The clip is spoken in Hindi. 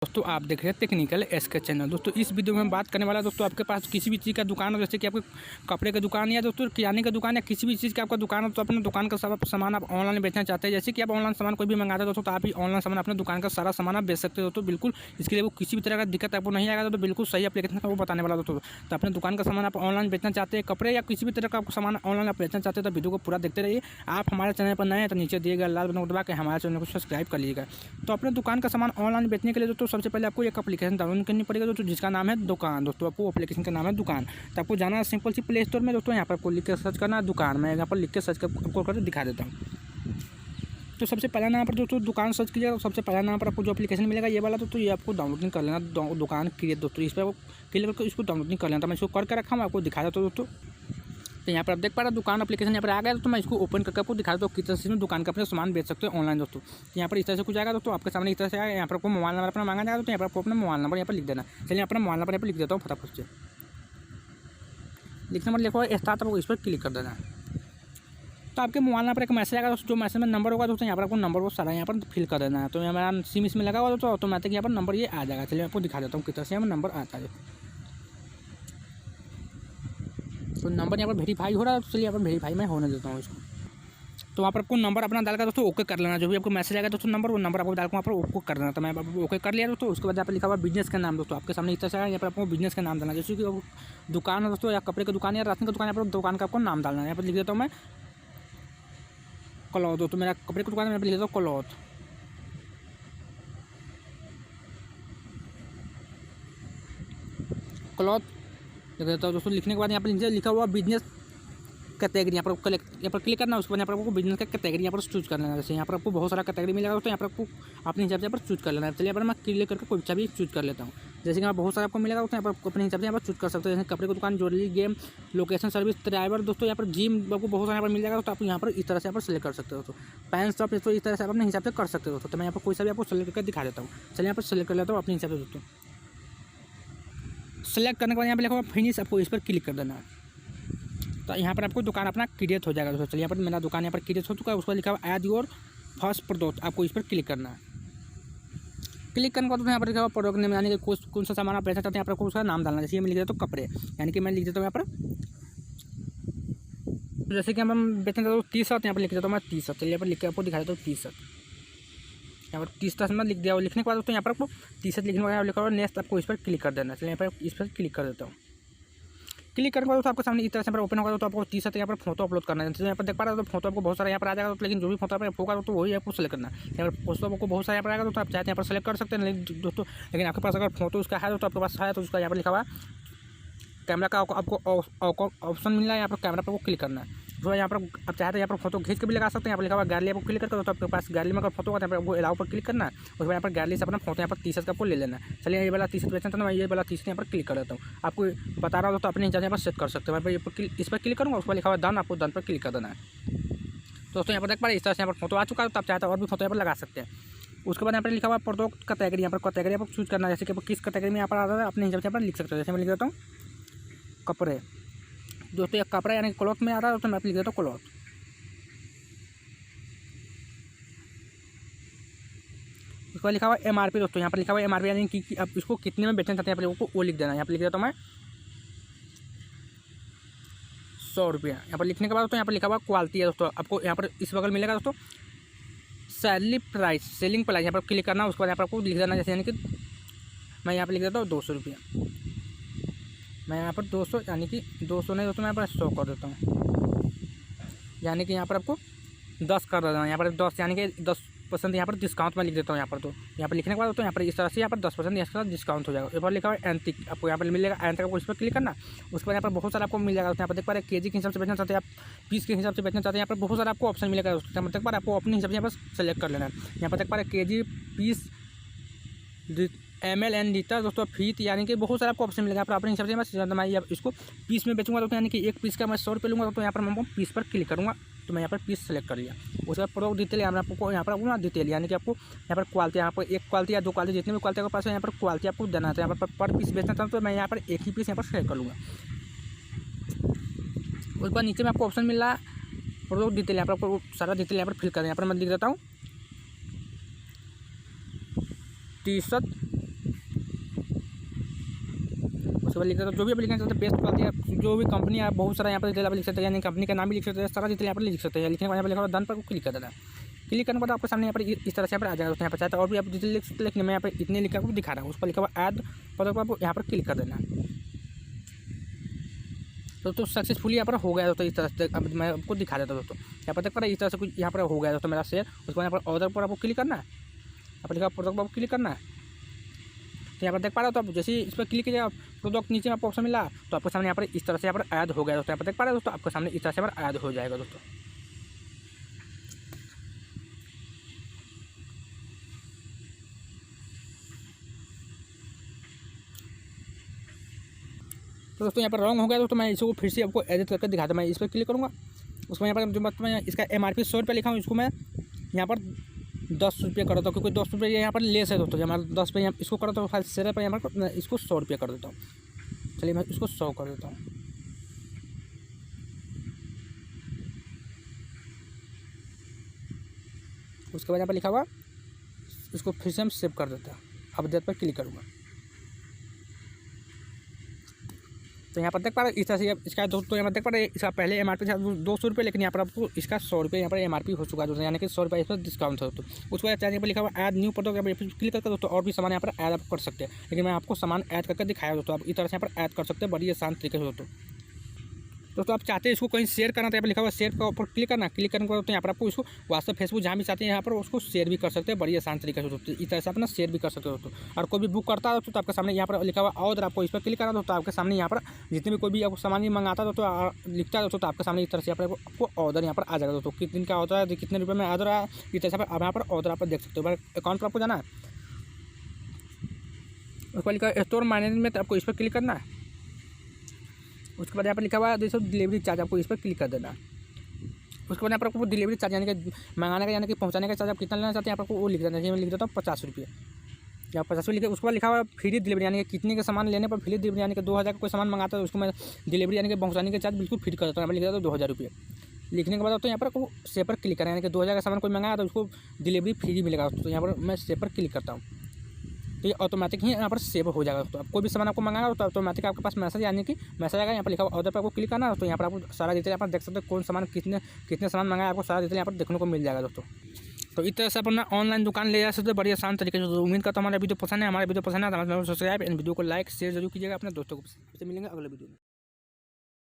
दोस्तों आप देख रहे हैं टेक्निकल एसके चैनल। दोस्तों इस वीडियो में हम बात करने वाला दोस्तों आपके पास किसी भी चीज़ का दुकान हो, जैसे कि आपके कपड़े की दुकान या दोस्तों किराने की दुकान या किसी भी चीज़ का आपका दुकान हो, तो अपने दुकान का सारा सामान आप ऑनलाइन बेचना चाहते हैं। जैसे कि आप ऑनलाइन सामान कोई भी मंगाते हैं दोस्तों, तो आप ही ऑनलाइन सामान अपने दुकान का सारा सामान आप बेच सकते हो। दोस्तों बिल्कुल इसके लिए वो किसी भी तरह का दिक्कत आपको नहीं आएगा। तो बिल्कुल सही एप्लीकेशन का वो बताने वाला दोस्तों। तो अपने दुकान का सामान आप ऑनलाइन बेचना चाहते हैं, कपड़े या किसी भी तरह का सामान ऑनलाइन आप बेचना चाहते हैं, तो वीडियो को पूरा देखते रहिए। आप हमारे चैनल पर नए हैं तो नीचे दिए गए लाल बटन को दबा के हमारे चैनल को सब्सक्राइब कर लीजिएगा। तो अपने दुकान का सामान ऑनलाइन बेचने के लिए दोस्तों सबसे पहले आपको एक एप्लीकेशन डाउनलोड करनी पड़ेगा दोस्तों, जिसका नाम है दुकान। दोस्तों आपको एप्लीकेशन का नाम है दुकान। तो आपको जाना है सिंपल सी प्ले स्टोर में दोस्तों, यहाँ पर आपको लिख के सर्च करना है दुकान। मैं यहाँ पर लिख के सर्च करके दिखा देता हूँ। तो सबसे पहला नाम पर दोस्तों दुकान सर्च कीजिएगा, तो सबसे पहला नाम पर आपको जो एप्लीकेशन मिलेगा ये वाला दोस्तों, ये आपको डाउनलोडिंग कर लेना। दुकान क्रिएट दोस्तों, इस पर आपको क्लिक करके इसको डाउनलोडिंग कर लेना। तो मैं इसको करके रखा हूँ, आपको दिखा देता हूँ दोस्तों। तो यहाँ पर आप देख पा रहे हैं दुकान एप्लीकेशन यहाँ पर आ गया। तो मैं इसको ओपन करके आपको दिखा देता हूँ किस तरह से दुकान का अपने सामान बेच सकते हो ऑनलाइन दोस्तों। तो यहाँ पर इस तरह से कुछ आएगा दोस्तों, आपके सामने इस तरह से आएगा। यहाँ पर आपको मोबाइल नंबर अपना मांगा जाएगा, तो यहाँ पर आपको अपना मोबाइल नंबर यहाँ पर लिख देना। चलिए अपना मोबाइल नंबर यहाँ पर लिख देता हूँ फटाफट से। लिखने पर लिखो स्टार्ट, आपको इस पर क्लिक कर देना। तो आपके मोबाइल नंबर एक मैसेज आएगा दोस्तों, जो मैसेज में नंबर होगा दोस्तों, यहाँ पर आपको नंबर को सारा यहाँ पर फिल कर देना है। तो मेरा सिम इसमें लगा हुआ दोस्तों, ऑटोमेटिक यहाँ पर नंबर ये आ जाएगा। चलिए आपको दिखा देता हूँ किस तरह से यहाँ पर नंबर आता है। तो नंबर यहाँ पर वेरीफाई हो रहा है, तो चलिए यहाँ पर वेरीफाई मैं होने देता हूँ इसको। तो वहाँ पर आपको नंबर अपना डाल कर दोस्तों ओके कर लेना। जो भी आपको मैसेज आएगा दोस्तों नंबर, वो नंबर आपको डाल कर वहाँ पर ओके कर देना। तो मैं ओके कर लिया दोस्तों। उसके बाद यहाँ पर लिखा हुआ बिजनेस का नाम दोस्तों, आपके सामने इस तरह से आएगा। यहाँ पर आपको बिजनेस का नाम डालना, जैसे कि दुकान है दोस्तों, या कपड़े की दुकान या राशन की दुकान, यहाँ पर दुकान का आपको नाम डालना है। यहाँ पर लिख देता हूँ मैं क्लॉथ। दोस्तों मेरा कपड़े की दुकान में लिख देता हूँ क्लॉथ। क्लॉथ लिख देता हूँ दोस्तों। लिखने के बाद यहाँ पर नीचे लिखा हुआ बिजनेस कैटेगरी, यहाँ पर क्लिक करना। उसके बाद यहाँ पर आपको बिजनेस का कैटेगरी यहाँ पर चूज कर लेना। जैसे यहाँ पर आपको बहुत सारा कैटेगरी मिलेगा दोस्तों, यहाँ पर आपको अपने हिसाब से यहाँ पर चूज कर लेना है। चलिए यहाँ पर मैं क्लिक करके कोई सा भी चूज कर लेता हूँ। जैसे कि यहाँ बहुत सारा आपको मिलेगा दोस्तों, यहाँ पर अपने हिसाब से यहाँ पर चूज कर सकते हो। जैसे कपड़े की दुकान, jewellery, game, location, service, driver दोस्तों, यहाँ पर जिम आपको बहुत सारा यहाँ पर मिल जाएगा। तो आप यहाँ पर इस तरह से यहाँ पर सेलेक्ट कर सकते हो दोस्तों। पैन शॉप तो इस तरह से आप अपने हिसाब से कर सकते हो दोस्तों। तो मैं यहाँ पर कोई सा भी आपको सेलेक्ट करके दिखा देता हूँ। चलिए यहाँ पर सेलेक्ट कर लेता हूँ अपने हिसाब से दोस्तों। सेलेक्ट करने के बाद यहाँ पर लिखा हुआ फिनिश, आपको इस पर क्लिक कर देना है। तो यहाँ पर आपको दुकान अपना क्रिएट हो जाएगा दोस्तों। चलिए यहाँ पर मेरा दुकान यहाँ पर क्रिएट हो चुका है। उस पर लिखा हुआ ऐड योर फर्स्ट प्रोडक्ट, आपको इस पर क्लिक करना है। क्लिक करने के बाद यहाँ पर लिखा हुआ प्रोडक्ट नेम, यानी कि कौन सा सामान आप बेचना चाहते हैं, यहाँ पर उसका नाम डालना। जैसे मैं लिख देता हूँ कपड़े, यानी कि मैं लिख देता हूँ यहाँ पर, जैसे कि हम बेचना चाहते हो टी शर्ट, यहाँ पर लिख देता हूँ मैं टी शर्ट। चलिए यहाँ पर लिख के आपको दिखा देता हूँ टी शर्ट। यहाँ पर टी शर्ट में लिख दिया। लिखने के बाद दोस्तों यहाँ पर आपको टी शर्ट लिखने के बाद लिखा हुआ नेक्स्ट, आपको इस पर क्लिक कर देना। चलिए यहाँ पर इस पर क्लिक कर देता हूँ। क्लिक करने के बाद तो आपके सामने इस तरह से ओपन होगा। तो आपको टी शर्ट यहाँ पर फोटो अपलोड करना है। यहाँ पर देख पा रहे हो तो फोटो आपको बहुत सारा यहाँ पर आ जाएगा। लेकिन जो भी फोटो आप होगा तो वही आपको सेलेक्ट करना है। यहाँ पर फोटो आपको बहुत सारा यहाँ पर आएगा, तो आप चाहते हैं यहाँ पर सेलेक्ट कर सकते हैं दोस्तों। लेकिन आपके पास अगर फोटो उसका है तो आपके पास है, तो उसका यहाँ पर लिखा हुआ कैमरा का आपको ऑप्शन मिल रहा है। यहाँ पर कैमरा पर वो क्लिक करना है। जो यहाँ पर आप चाहते हैं यहाँ पर फोटो खींच के भी लगा सकते हैं। यहाँ पर लिखा हुआ गैलरी, आपको क्लिक करके तो आपके पास गैलरी में अगर फोटो होगा तो यहाँ पर वो अलाउ पर क्लिक करना है। उसके बाद यहाँ पर गैलरी से अपना फोटो यहाँ पर टी शर्ट का आपको ले लेना है। चलिए ये वाला टी शर्ट बेचना था, मैं ये वाला टी शर्ट यहाँ पर क्लिक कर देता हूँ। आपको बता रहा हूँ तो अपने हिसाब से यहाँ पर सेट कर सकते हो। मैं इस पर क्लिक करूँगा, उस पर लिखा हुआ डन, आपको डन पर क्लिक कर देना है। दोस्तों यहाँ पर देख पा रहे इस तरह से यहाँ पर फोटो आ चुका है। तो आप चाहते हैं और भी फोटो यहाँ पर लगा सकते हैं। उसके बाद यहाँ पर लिखा हुआ प्रोडक्ट कैटेगरी, यहाँ पर कैटेगरी आपको चूज करना है। जैसे कि किस कैटेगरी में यहाँ पर आता है अपने हिसाब से यहाँ पर लिख सकते हो। जैसे मैं लिख देता हूँ कपड़े दोस्तों, एक कपड़ा यानी क्लॉथ में आ रहा है तो मैं लिख देता हूँ क्लॉथ। उसके बाद लिखा हुआ MRP दोस्तों, यहाँ पर लिखा हुआ MRP यानी कि आप इसको कितने में बेचना चाहते हैं, यहाँ पर वो लिख देना। यहाँ पर लिख देता हूँ मैं 100 रुपया। यहाँ पर लिखने के बाद दोस्तों यहाँ पर लिखा हुआ क्वालिटी है दोस्तों, आपको यहाँ पर इस बगल मिलेगा दोस्तों सेलिंग प्राइस, यहाँ पर क्लिक करना। उसके बाद यहाँ पर आपको लिख देना। जैसे यानी कि मैं यहाँ पर लिख देता हूँ 200 रुपया। मैं यहाँ पर 200 यानी कि 200 नहीं दोस्तों, मैं यहाँ पर 100 कर देता हूँ। यानी कि यहाँ पर आपको 10 कर देना। यहाँ पर 10 यानी कि 10% यहाँ पर डिस्काउंट में लिख देता हूँ। यहाँ पर तो यहाँ पर लिखने के बाद तो यहाँ पर इस तरह से यहाँ पर 10% इसका डिस्काउंट हो जाएगा। यहाँ पर लिखा हुआ एंटिक, आपको यहाँ पर मिलेगा एंटिक, आपको इस पर क्लिक करना। उसके बाद यहाँ पर बहुत सारा आपको मिल जाएगा। यहाँ पर देख पा रहे केजी के हिसाब से बेचना चाहते हैं आप, पीस के हिसाब से बेचना चाहते हैं, यहाँ पर बहुत सारा आपको ऑप्शन मिलेगा। उसके देख पा रहे आपको अपने हिसाब से यहाँ पर सेलेक्ट कर लेना है। यहाँ पर देख पा रहे KG, piece, ML and litre दोस्तों, फीट, यानी कि बहुत सारा आपको ऑप्शन मिलेगा। आप अपने हिसाब से मैं इसको पीस में बेचूंगा दोस्तों, यानी कि एक पीस का मैं 100 रुपये लूँगा। तो यहाँ पर मैं पीस पर क्लिक करूँगा, तो मैं यहाँ पर पीस सेलेक्ट कर लिया। उसके बाद प्रोडक्ट डिटेल यहाँ पर आपको यहाँ पर डिटेल, यानी कि आपको यहाँ पर क्वालिटी, यहाँ पर एक क्वालिटी या दो क्वालिटी, जितने भी क्वालिटी के पास है यहाँ पर क्वालिटी आपको देना है। यहाँ पर पीस बेचना चाहता हूँ तो मैं यहाँ पर एक ही पीस यहाँ पर सेलेक्ट कर लूँगा। उसके बाद नीचे में आपको ऑप्शन मिल रहा है प्रोडक्ट डिटेल, यहाँ पर आपको सारा डिटेल यहाँ पर फिल करना है। यहाँ पर मैं लिख देता हूँ टी शर्ट उसके बाद लिख सकते हो जो भी आप लिखना चाहते हैं पेस्ट कर दिया, जो भी कंपनी आप बहुत सारा यहाँ पर डिटेल आप लिख सकते हैं, यानी कंपनी का नाम भी लिख सकते हैं, सारा डिटेल यहाँ पर लिख सकते हैं। लिखने के बाद यहाँ पर लिखा हुआ डन पर क्लिक कर देना। क्लिक करने के बाद आपके सामने यहाँ पर इस तरह से यहाँ पर आ जाएगा दोस्तों। यहाँ पर चाहते और भी आप डिटेल लिख सकते हैं, लेकिन मैं यहाँ पर इतने लिखा आपको दिखा रहा हूँ। उस पर लिखा हुआ ऐड पर आपको यहाँ पर क्लिक कर देना। तो सक्सेसफुली यहाँ पर हो गया दोस्तों। इस तरह से अब मैं आपको दिखा देता हूँ दोस्तों। यहाँ पर देख पा रहा है इस तरह से कुछ यहाँ पर हो गया दोस्तों मेरा शेयर। उसके बाद यहाँ पर ऑर्डर पर आपको क्लिक करना है, यहाँ पर लिखा प्रोडक्ट पर आपको क्लिक करना है। तो यहाँ पर देख पा रहे हो, तो आप जैसे इस पर क्लिक कीजिएगा प्रोडक्ट नीचे में आपको ऑप्शन मिला, तो आपके सामने यहाँ पर इस तरह से यहाँ पर ऐड हो गया दोस्तों। यहाँ पर देख पा रहे हो दोस्तों, आपके सामने इस तरह से यहाँ पर ऐड हो जाएगा दोस्तों। तो दोस्तों यहाँ पर रॉन्ग हो गया दोस्तों। मैं इसको फिर से आपको एडिट करके दिखाता हूँ। मैं इस पर क्लिक करूँगा, उसमें यहाँ पर जो मैं इसका MRP 100 रुपये लिखा हूँ, इसको मैं यहाँ पर 10 रुपये कर देता हूँ, क्योंकि 10 रुपये यहाँ पर लेस है दोस्तों। हमारा 10 रुपये इसको कर देता हूँ, शेयर पर यहाँ पर इसको 100 रुपये कर देता हूँ। चलिए मैं इसको 100 कर देता हूँ। उसके बाद यहाँ पर लिखा हुआ, इसको फिर से हम सेव कर देते हैं। अपडेट पर क्लिक करूँगा, तो यहाँ पर देख पा रहे इस तरह से इसका दोस्तों यहाँ पर देख पा रहे इसका पहले MRP था 200 रुपये, लेकिन यहाँ पर आपको इसका 100 रुपये यहाँ पर MRP हो चुका है दोस्तों, यानी कि 100 रुपये इस पर डिस्काउंट है दोस्तों। उसके बाद चार्जिंग पर लिखा हुआ ऐड न्यू प्रोडक्ट, यहाँ पर क्लिक करके दोस्तों और भी सामान यहाँ पर ऐड आप कर सकते हैं, लेकिन मैं आपको सामान ऐड करके दिखाया दोस्तों। आप इस तरह से यहाँ पर ऐड कर सकते हैं बड़ी आसान तरीके से दोस्तों। आप चाहते हैं इसको कहीं शेयर करना, तो यहाँ पर लिखा हुआ शेयर का ऊपर क्लिक करना। क्लिक करने के बाद यहाँ पर आपको इसको व्हाट्सएप फेसबुक जहाँ भी चाहते हैं यहाँ पर उसको शेयर भी कर सकते हैं बड़ी आसान तरीके से दोस्तों। इस तरह से अपना शेयर भी कर सकते हो दोस्तों। और कोई भी बुक करता है तो आपके सामने यहाँ पर लिखा हुआ ऑर्डर, आपको इस पर क्लिक करना दोस्तों। आपके सामने यहाँ पर जितने भी कोई भी आपको सामान मंगाता है दोस्तों, लिखता है दोस्तों, तो आपके सामने इस तरह से यहाँ पर आपको ऑर्डर यहाँ पर आ जाएगा दोस्तों। कितने दिन का ऑर्डर है, कितने रुपये में ऑर्डर आया, इस तरह से आप यहाँ पर ऑर्डर आप देख सकते हो। अकाउंट पर आपको जाना है, उसको लिखा है स्टोर मैनेजमेंट, आपको इस पर क्लिक करना है। उसके बाद यहाँ पर लिखा हुआ है दोस्तों डिलीवरी चार्ज, आपको इस पर क्लिक कर देना। उसके बाद यहाँ पर आपको डिलीवरी चार्ज यानी कि मंगाने का यानी कि पहुँचाने का चार्ज आप कितना लेना चाहते हैं, यहाँ पर वो लिख देना। मैं लिख देता हूँ 50 रुपये, या 50 लिखे। उसके बाद लिखा हुआ फ्री डिलीवरी, यानी कि कितने के सामान लेने पर फ्री डिलीवरी, यानी कि 2000 का कोई सामान मंगाता है उसको मैं डिलीवरी यानी कि पहुँचाने के चार्ज बिल्कुल फ्री कर देता हूँ। मैं लिख देता हूँ 2000 रुपये। लिखने के बाद तो यहाँ पर आपको सेव पर क्लिक करना है, यानी कि 2000 का सामान कोई मंगाया तो उसको डिलीवरी फ्री मिलेगा। तो यहाँ पर मैं सेव पर क्लिक करता हूँ, तो ये ऑटोमेटिक ही यहाँ पर सेव हो जाएगा दोस्तों। कोई भी सामान आपको मंगाना हो तो ऑटोमेटिक आपके पास मैसेज यानी कि मैसेज आएगा। यहाँ पर लिखा हुआ ऑर्डर पर आपको क्लिक करना है, तो यहाँ पर आपको सारा डिटेल यहाँ पर देख सकते हैं, कौन सामान कितने सामान मंगाया, आपको सारा डिटेल यहाँ पर देखने को मिल जाएगा दोस्तों। तो इस तरह से अपना ऑनलाइन दुकान ले जा सकते हैं बड़ी आसान तरीके से। उम्मीद करता हूँ हमारा वीडियो पसंद है। हमारा वीडियो पसंद है तो हमारे वीडियो को लाइक शेयर जरूर कीजिएगा अपने दोस्तों को। मिलेंगे अगले वीडियो में।